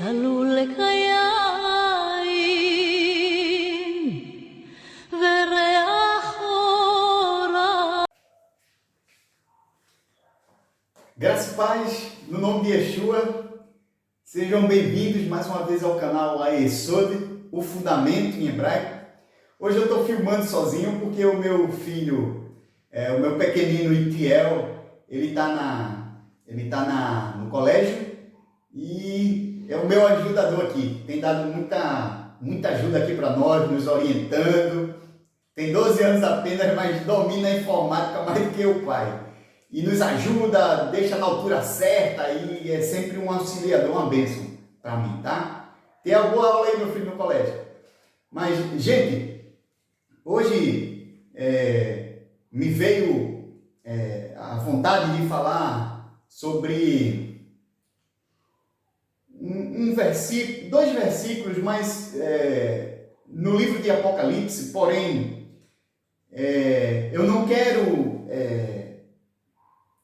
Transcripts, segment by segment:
צלול לקיים וריח אורה. Graças e paz, no nome de Yeshua, sejam bem-vindos mais uma vez ao canal Ayesod, o Fundamento em hebraico. Hoje eu estou filmando sozinho porque o meu filho, o meu pequenino Itiel, ele está no colégio e é o meu ajudador aqui. Tem dado muita ajuda aqui para nós, nos orientando. Tem 12 anos apenas, mas domina a informática mais do que o pai. E nos ajuda, deixa na altura certa e é sempre um auxiliador, uma bênção para mim, tá? Tem uma boa aula aí, meu filho, no colégio. Mas, gente, hoje me veio a vontade de falar sobre dois versículos, mas no livro de Apocalipse, porém, eu não quero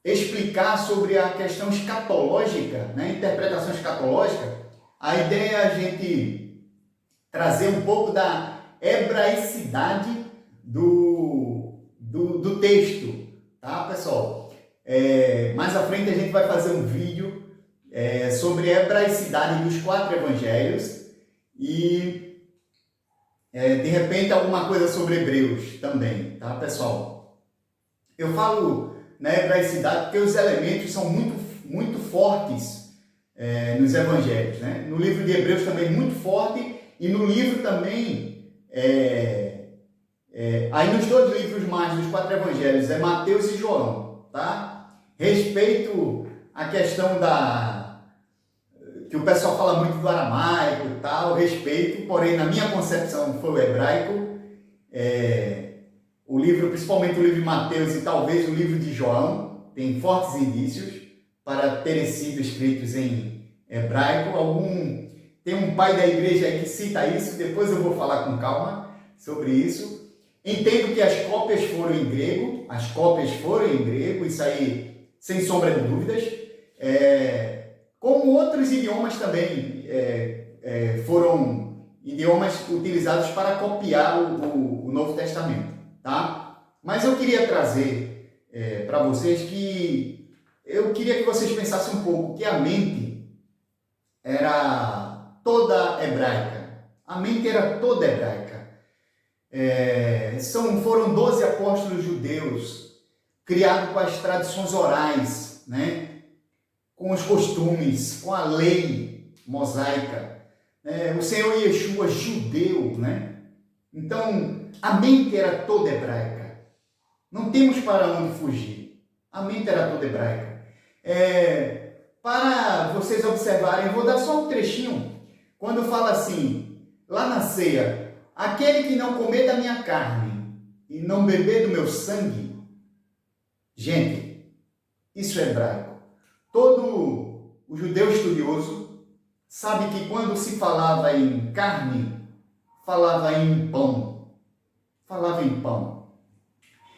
explicar sobre a questão escatológica, né? Interpretação escatológica. A ideia é a gente trazer um pouco da hebraicidade do texto, tá, pessoal? Mais à frente a gente vai fazer um vídeo sobre a hebraicidade dos 4 evangelhos e de repente alguma coisa sobre Hebreus também, tá, pessoal? Eu falo na hebraicidade porque os elementos são muito fortes nos evangelhos, né? No livro de Hebreus também muito forte e no livro também aí nos 2 livros mais dos 4 evangelhos é Mateus e João, tá? Respeito a questão que o pessoal fala muito do aramaico e tal, respeito, porém na minha concepção foi o hebraico. O livro, principalmente o livro de Mateus e talvez o livro de João, tem fortes indícios para terem sido escritos em hebraico. Tem um pai da igreja aí que cita isso, depois eu vou falar com calma sobre isso. Entendo que as cópias foram em grego, isso aí sem sombra de dúvidas. Como outros idiomas também foram idiomas utilizados para copiar o Novo Testamento. Tá? Mas eu queria trazer para vocês que eu queria que vocês pensassem um pouco que a mente era toda hebraica. A mente era toda hebraica. Foram 12 apóstolos judeus criados com as tradições orais, né? Com os costumes, com a lei mosaica. O Senhor Yeshua judeu, né? Então, a mente era toda hebraica. Não temos para onde fugir. A mente era toda hebraica. Para vocês observarem, eu vou dar só um trechinho. Quando fala assim, lá na ceia, aquele que não comer da minha carne e não beber do meu sangue. Gente, isso é hebraico. Todo o judeu estudioso sabe que quando se falava em carne, falava em pão.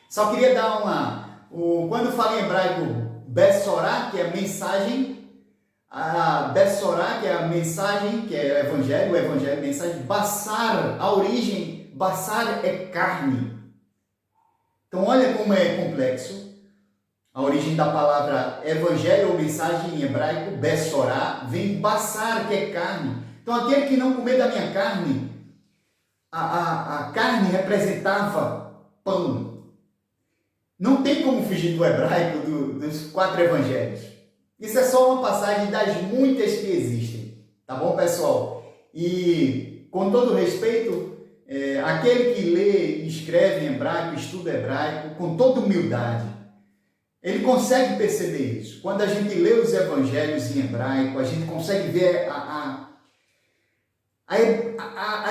Só queria dar quando fala em hebraico, Bessorá, que é a mensagem, Bessorá, que é a mensagem, que é o evangelho é mensagem, Bassar, a origem, Bassar é carne. Então olha como é complexo. A origem da palavra evangelho ou mensagem em hebraico, Bessorá, vem Bassar, que é carne. Então aquele que não comer da minha carne, a carne representava pão. Não tem como fugir do hebraico dos 4 evangelhos. Isso é só uma passagem das muitas que existem. Tá bom, pessoal? E, com todo respeito, aquele que lê e escreve em hebraico, estuda hebraico, com toda humildade, ele consegue perceber isso. Quando a gente lê os evangelhos em hebraico, a gente consegue ver a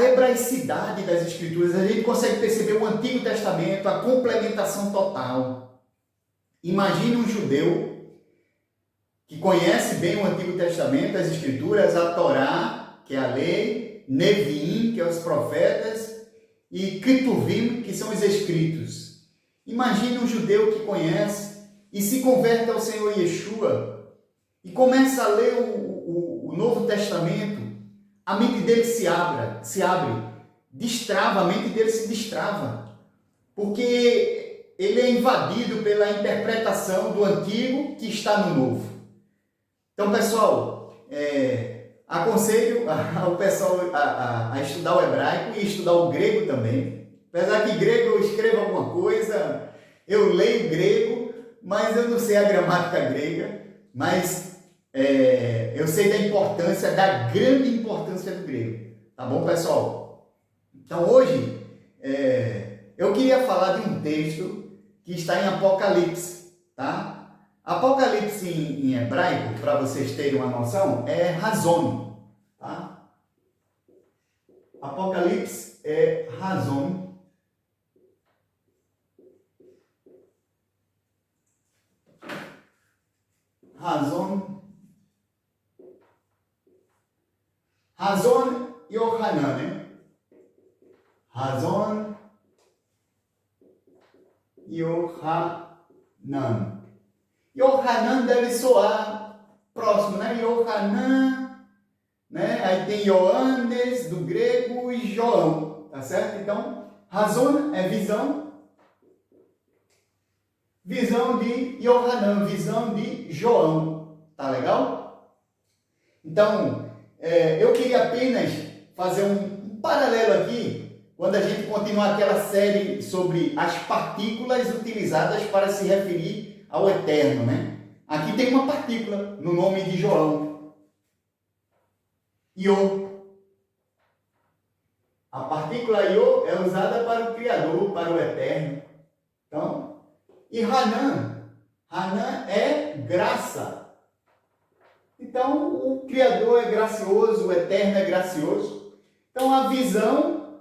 hebraicidade das escrituras, a gente consegue perceber o Antigo Testamento, a complementação total. Imagine um judeu que conhece bem o Antigo Testamento, as escrituras, a Torá, que é a lei, Neviim, que é os profetas, e Ketuvim, que são os escritos. Imagine um judeu que conhece e se converte ao Senhor Yeshua e começa a ler o Novo Testamento, a mente dele se abre, destrava, a mente dele se destrava, porque ele é invadido pela interpretação do Antigo que está no Novo. Então, pessoal, aconselho ao pessoal a estudar o hebraico e estudar o grego também. Apesar que grego eu escrevo alguma coisa, eu leio grego, mas eu não sei a gramática grega, mas eu sei da importância, da grande importância do grego. Tá bom, pessoal? Então, hoje, eu queria falar de um texto que está em Apocalipse, tá? Apocalipse em hebraico, para vocês terem uma noção, é Razon, tá? Apocalipse é Razon. Razon Yohanan, né? Razon Yohanan. Yohanan deve soar próximo, né? Yohanan, né? Aí tem Ioannes do grego e João, tá certo? Então, Razon é visão de Yohanan, visão de João, tá legal? Então, eu queria apenas fazer um paralelo aqui, quando a gente continuar aquela série sobre as partículas utilizadas para se referir ao Eterno, né? Aqui tem uma partícula no nome de João. Iô. A partícula Iô é usada para o Criador, para o Eterno. Então, e Hanan é graça. Então, o Criador é gracioso, o Eterno é gracioso. Então, a visão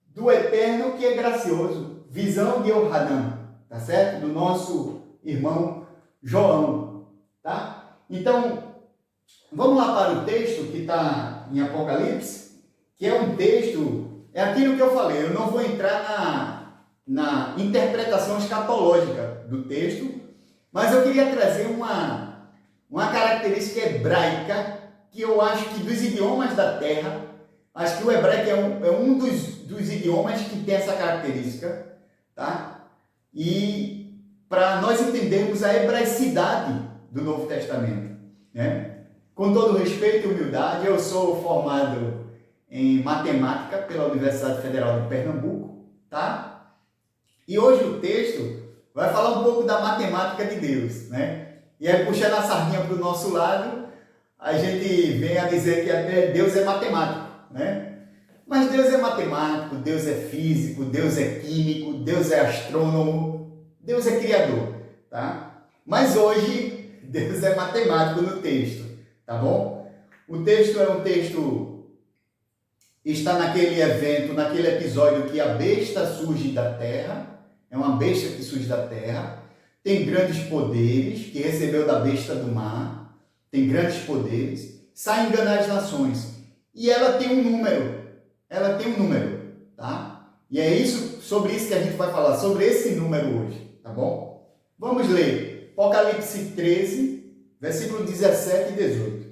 do Eterno que é gracioso. Visão de Yohanan, tá certo? Do nosso irmão João, tá? Então, vamos lá para o texto que está em Apocalipse, que é um texto, é aquilo que eu falei, eu não vou entrar na interpretação escatológica do texto, mas eu queria trazer uma característica hebraica que eu acho que dos idiomas da terra, acho que o hebraico é um dos idiomas que tem essa característica, tá? E para nós entendermos a hebraicidade do Novo Testamento, né? Com todo respeito e humildade, eu sou formado em matemática pela Universidade Federal de Pernambuco, tá? E hoje o texto vai falar um pouco da matemática de Deus, né? E aí, puxando a sardinha para o nosso lado, a gente vem a dizer que Deus é matemático, né? Mas Deus é matemático, Deus é físico, Deus é químico, Deus é astrônomo, Deus é criador, tá? Mas hoje, Deus é matemático no texto, tá bom? O texto é um texto, está naquele evento, naquele episódio que a besta surge da terra, é uma besta que surge da terra, tem grandes poderes, que recebeu da besta do mar, tem grandes poderes, sai enganar as nações, e ela tem um número, tá? E é sobre isso que a gente vai falar, sobre esse número hoje, tá bom? Vamos ler Apocalipse 13, versículo 17 e 18.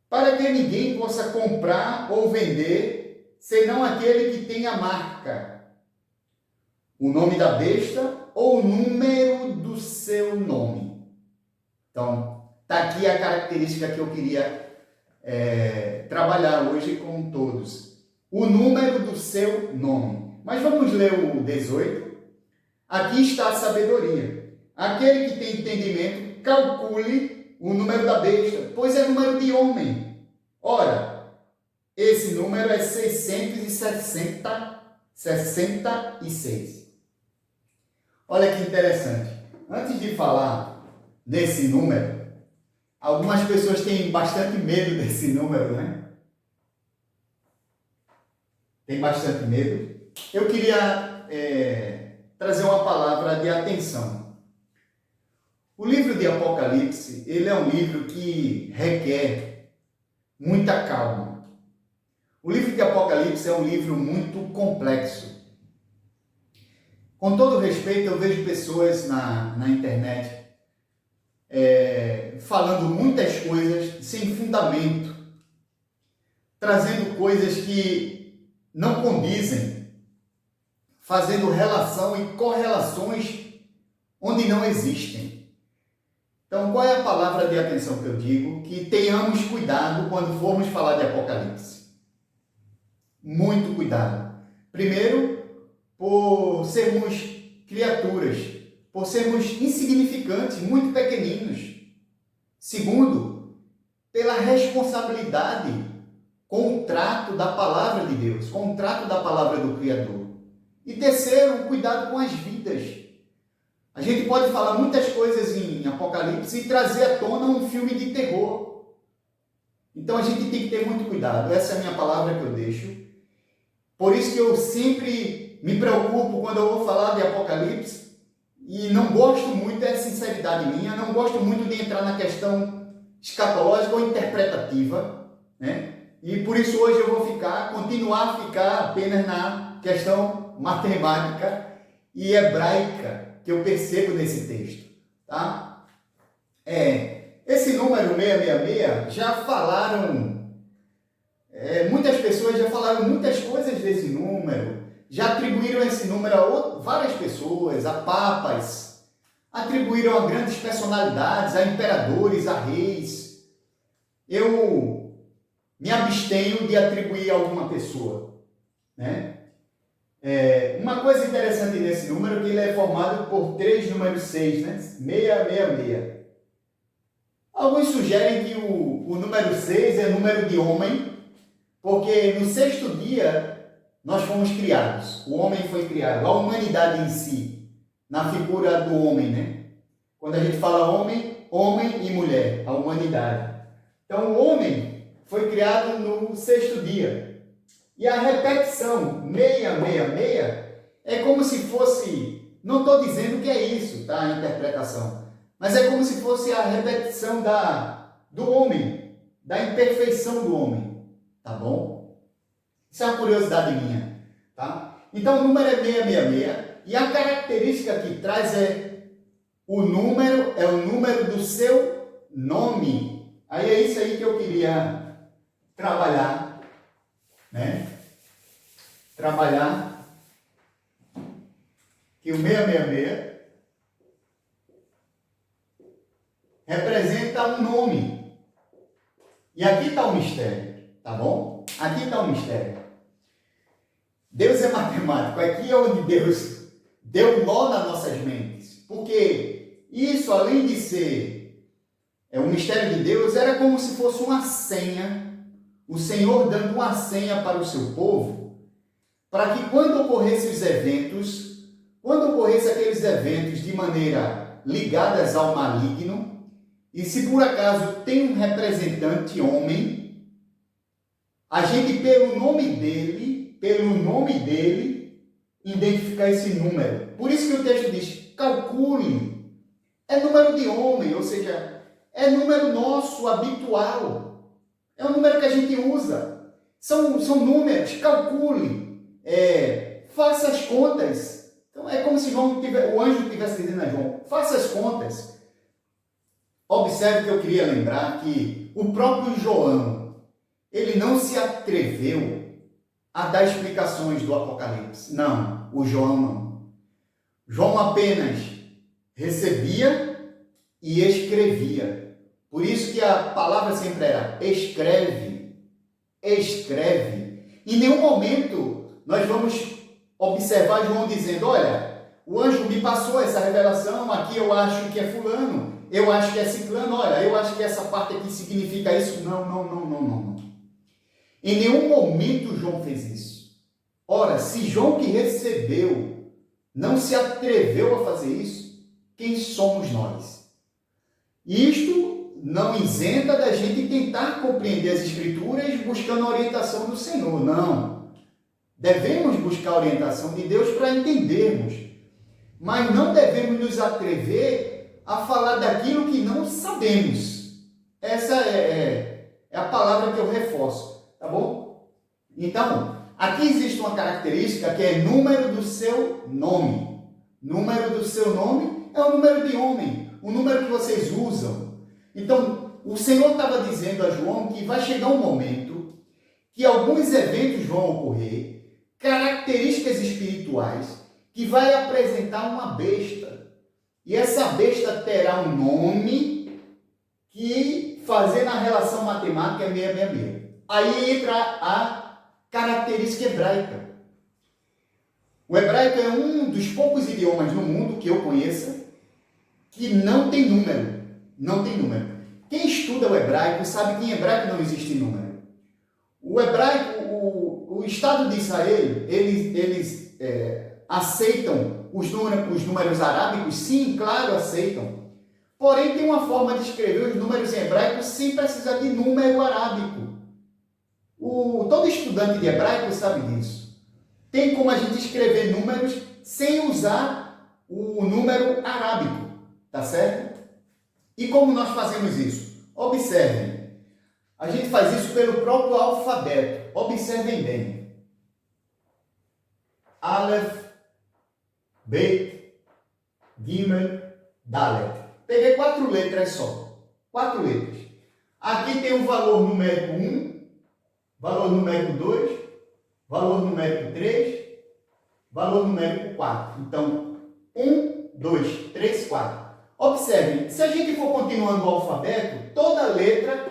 Para que ninguém possa comprar ou vender, senão aquele que tem a marca, o nome da besta ou o número do seu nome. Então, tá aqui a característica que eu queria trabalhar hoje com todos. O número do seu nome. Mas vamos ler o 18. Aqui está a sabedoria. Aquele que tem entendimento, calcule o número da besta, pois é número de homem. Ora, esse número é 666. Olha que interessante. Antes de falar nesse número, algumas pessoas têm bastante medo desse número, né? Tem bastante medo. Eu queria trazer uma palavra de atenção. O livro de Apocalipse, ele é um livro que requer muita calma. O livro de Apocalipse é um livro muito complexo. Com todo respeito, eu vejo pessoas na internet falando muitas coisas sem fundamento, trazendo coisas que não condizem, fazendo relação e correlações onde não existem. Então, qual é a palavra de atenção que eu digo? Que tenhamos cuidado quando formos falar de Apocalipse. Muito cuidado. Primeiro, por sermos criaturas, por sermos insignificantes, muito pequeninos. Segundo, pela responsabilidade com o trato da palavra de Deus, com o trato da palavra do Criador. E terceiro, cuidado com as vidas. A gente pode falar muitas coisas em Apocalipse e trazer à tona um filme de terror. Então a gente tem que ter muito cuidado. Essa é a minha palavra que eu deixo. Por isso que eu sempre me preocupo quando eu vou falar de Apocalipse e não gosto muito, é sinceridade minha, não gosto muito de entrar na questão escatológica ou interpretativa, né? E por isso hoje eu vou continuar a ficar apenas na questão matemática e hebraica que eu percebo nesse texto, tá? Esse número 666 já falaram, muitas pessoas já falaram muitas coisas desse número, já atribuíram esse número a várias pessoas, a papas, atribuíram a grandes personalidades, a imperadores, a reis. Eu me abstenho de atribuir a alguma pessoa, né? Uma coisa interessante nesse número é que ele é formado por 3 números 6, né? 666. Alguns sugerem que o número 6 é número de homem, porque no 6º dia nós fomos criados, o homem foi criado, a humanidade em si, na figura do homem, né? Quando a gente fala homem, homem e mulher, a humanidade. Então o homem foi criado no 6º dia. E a repetição 666 é como se fosse, não estou dizendo que é isso, tá? A interpretação, mas é como se fosse a repetição do homem, da imperfeição do homem, tá bom? Isso é uma curiosidade minha, tá? Então o número é 666 e a característica que traz o número do seu nome. Aí é isso aí que eu queria trabalhar, né? Trabalhar que o 666 representa um nome. E aqui está o mistério, tá bom? Aqui está o mistério. Deus é matemático. Aqui é onde Deus deu nó nas nossas mentes. Porque isso, além de ser um mistério de Deus, era como se fosse uma senha. O Senhor dando uma senha para o seu povo, para que quando ocorressem os eventos, quando ocorressem aqueles eventos de maneira ligadas ao maligno, e se por acaso tem um representante homem, a gente pelo nome dele, identificar esse número. Por isso que o texto diz, calcule, é número de homem, ou seja, é número nosso, habitual. É o número que a gente usa. São números, calcule, faça as contas. Então é como se o anjo estivesse dizendo a João, faça as contas. Observe que eu queria lembrar que o próprio João, ele não se atreveu a dar explicações do Apocalipse. Não, o João não. João apenas recebia e escrevia. Por isso que a palavra sempre era escreve, escreve. Em nenhum momento nós vamos observar João dizendo, olha, o anjo me passou essa revelação, aqui eu acho que é fulano, eu acho que é ciclano, olha, eu acho que essa parte aqui significa isso. Não. Em nenhum momento João fez isso. Ora, se João que recebeu não se atreveu a fazer isso, quem somos nós? Isto não isenta da gente tentar compreender as Escrituras buscando a orientação do Senhor, não. Devemos buscar a orientação de Deus para entendermos, mas não devemos nos atrever a falar daquilo que não sabemos. Essa é a palavra que eu reforço, tá bom? Então, aqui existe uma característica que é número do seu nome. Número do seu nome é o número de homem. o número que vocês usam. Então, o Senhor estava dizendo a João que vai chegar um momento que alguns eventos vão ocorrer, características espirituais, que vai apresentar uma besta. E essa besta terá um nome que, fazendo a relação matemática, é 666. Aí entra a característica hebraica. O hebraico é um dos poucos idiomas no mundo que eu conheça que não tem número. Não tem número. Quem estuda o hebraico sabe que em hebraico não existe número. O hebraico, o Estado de Israel, eles aceitam os números arábicos? Sim, claro, aceitam. Porém, tem uma forma de escrever os números em hebraico sem precisar de número arábico. Todo estudante de hebraico sabe disso. Tem como a gente escrever números sem usar o número arábico, tá certo? E como nós fazemos isso? Observem. A gente faz isso pelo próprio alfabeto. Observem bem. Aleph, Bet, Gimel, Dalet. Peguei 4 letras só. 4 letras. Aqui tem o valor numérico 1, valor numérico 2, valor numérico 3, valor numérico 4. Então, 1, 2, 3, 4. Observem, se a gente for continuando o alfabeto, toda letra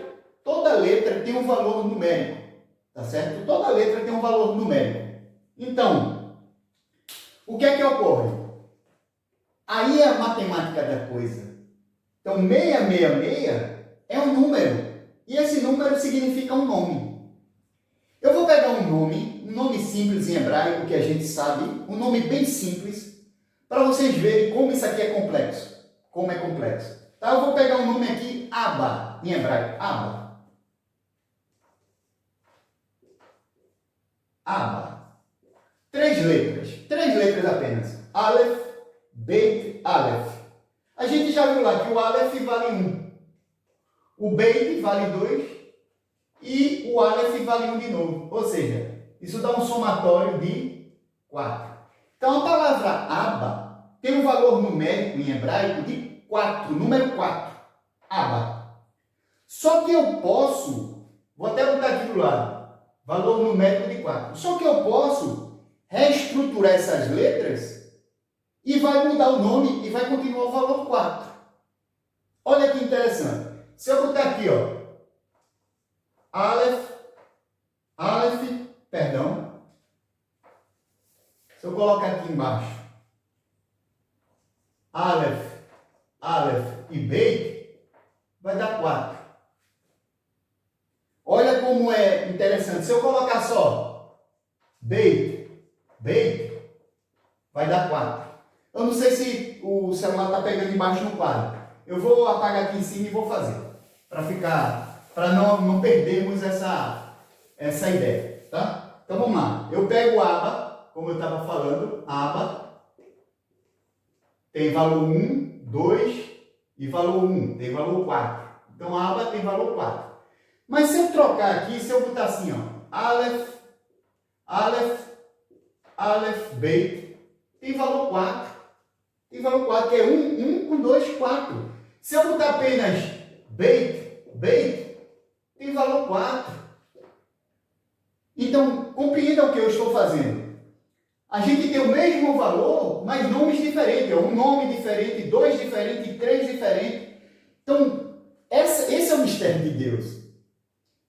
tem um valor numérico, tá certo? Toda letra tem um valor numérico. Então, o que é que ocorre? Aí é a matemática da coisa. Então, 666 é um número, e esse número significa um nome. Eu vou pegar um nome simples em hebraico, que a gente sabe, um nome bem simples, para vocês verem como isso aqui é complexo. Como é complexo. Tá? Eu vou pegar um nome aqui, Abba, em hebraico. Abba. Abba. 3 letras apenas. Aleph, Bet, Aleph. A gente já viu lá que o Aleph vale 1. O Bet vale 2. E o Aleph vale 1 de novo. Ou seja, isso dá um somatório de 4. Então, a palavra Abba tem um valor numérico em hebraico de 4, número 4. Abba. Só que eu posso, vou até botar aqui do lado, valor numérico de 4. Só que eu posso reestruturar essas letras e vai mudar o nome e vai continuar o valor 4. Olha que interessante. Se eu botar aqui, ó, se eu colocar aqui embaixo, Aleph e Beit, vai dar 4. Olha como é interessante. Se eu colocar só Beit, vai dar 4. Eu não sei se o celular está pegando embaixo no quadro. Eu vou apagar aqui em cima e vou fazer. Para não perdermos essa ideia. Tá? Então vamos lá. Eu pego o Abba, como eu estava falando. Abba tem valor 1, 2 e valor 1. Tem valor 4. Então Abba tem valor 4. Mas se eu trocar aqui, se eu botar assim, ó, Aleph, Beit, tem valor 4. Tem valor 4, que é 1 com 2, 4. Se eu botar apenas Beit, tem valor 4. Então, compreenda o que eu estou fazendo. A gente tem o mesmo valor, mas nomes diferentes. É um nome diferente, 2 diferentes, 3 diferentes. Então, esse é o mistério de Deus.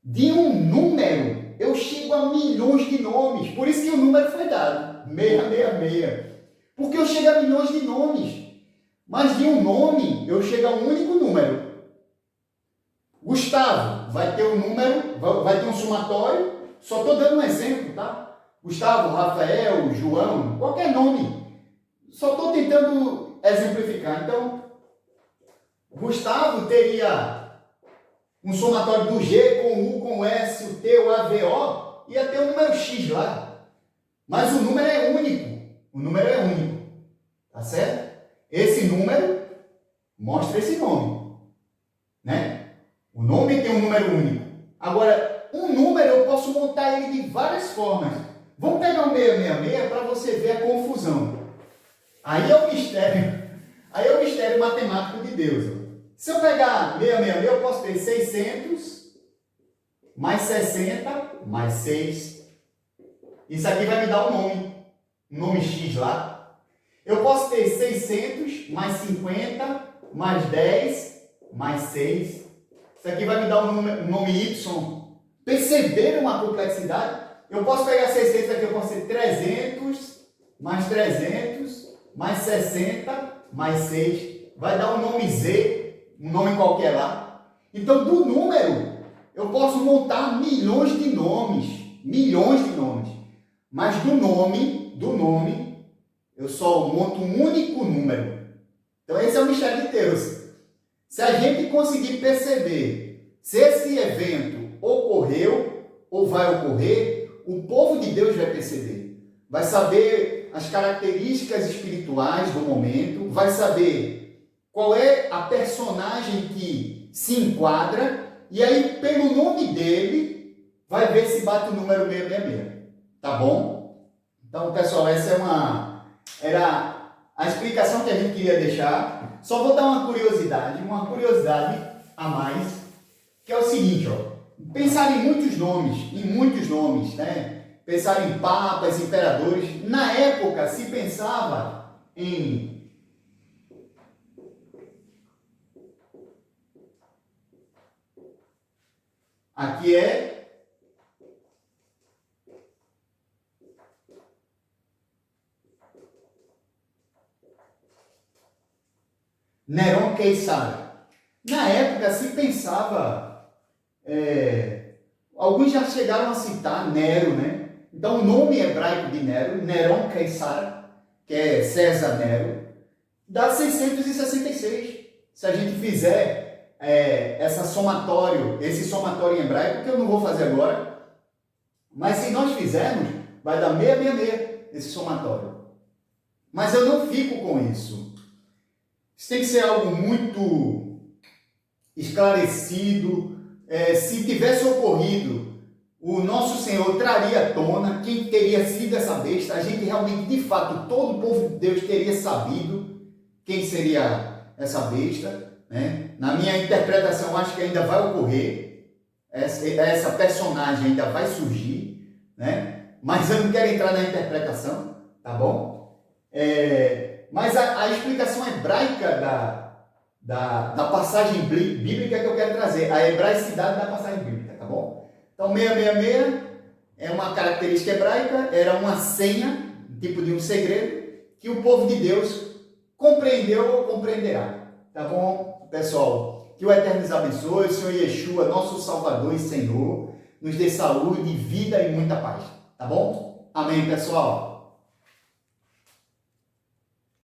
De um número, eu chego a milhões de nomes. Por isso que o número foi dado, 666. Porque eu chego a milhões de nomes. Mas de um nome, eu chego a um único número. Gustavo, vai ter um número, vai ter um somatório. Só estou dando um exemplo, tá? Gustavo, Rafael, João, qualquer nome. Só estou tentando exemplificar. Então, Gustavo teria um somatório do G com o U, com o S, o T, o A, V, O, ia ter o número X lá. Mas o número é único. O número é único. Tá certo? Esse número mostra esse nome. Né? O nome tem um número único. Agora, um número eu posso montar ele de várias formas. Vamos pegar o 666 para você ver a confusão. Aí é o mistério. Aí é o mistério matemático de Deus. Ó. Se eu pegar 666, eu posso ter 600 mais 60 mais 6. Isso aqui vai me dar um nome X lá. Eu posso ter 600 mais 50 mais 10 mais 6. Isso aqui vai me dar um nome Y. Perceberam a complexidade? Eu posso pegar 600 aqui, eu posso ter 300 mais 300 mais 60 mais 6. Vai dar um nome Z, um nome qualquer lá. Então, do número, eu posso montar milhões de nomes. Mas do nome, eu só monto um único número. Então, esse é o mistério de Deus. Se a gente conseguir perceber se esse evento ocorreu ou vai ocorrer, o povo de Deus vai perceber. Vai saber as características espirituais do momento, vai saber qual é a personagem que se enquadra, e aí, pelo nome dele, vai ver se bate o número 666. Tá bom? Então, pessoal, essa era a explicação que a gente queria deixar. Só vou dar uma curiosidade a mais, que é o seguinte, ó. Pensar em muitos nomes, né? Pensar em papas, imperadores. Na época, se pensava em aqui é Nerão Queissara. Na época se pensava, alguns já chegaram a citar Nero, né? Então o nome hebraico de Nero, Nerão Queissara, que é César Nero, dá 666. Se a gente fizer esse somatório em hebraico, que eu não vou fazer agora, mas se nós fizermos, vai dar 666 esse somatório. Mas eu não fico com isso. Isso tem que ser algo muito esclarecido. Se tivesse ocorrido, o nosso Senhor traria à tona quem teria sido essa besta. A gente realmente, de fato, todo o povo de Deus teria sabido quem seria essa besta. Né? Na minha interpretação, acho que ainda vai ocorrer. Essa personagem ainda vai surgir. Né? Mas eu não quero entrar na interpretação, tá bom? Mas a explicação hebraica da passagem bíblica que eu quero trazer, a hebraicidade da passagem bíblica, tá bom? Então, 666 é uma característica hebraica, era uma senha, tipo de um segredo, que o povo de Deus compreendeu ou compreenderá, tá bom, pessoal? Que o Eterno nos abençoe, o Senhor Yeshua, nosso Salvador e Senhor, nos dê saúde, vida e muita paz, tá bom? Amém, pessoal?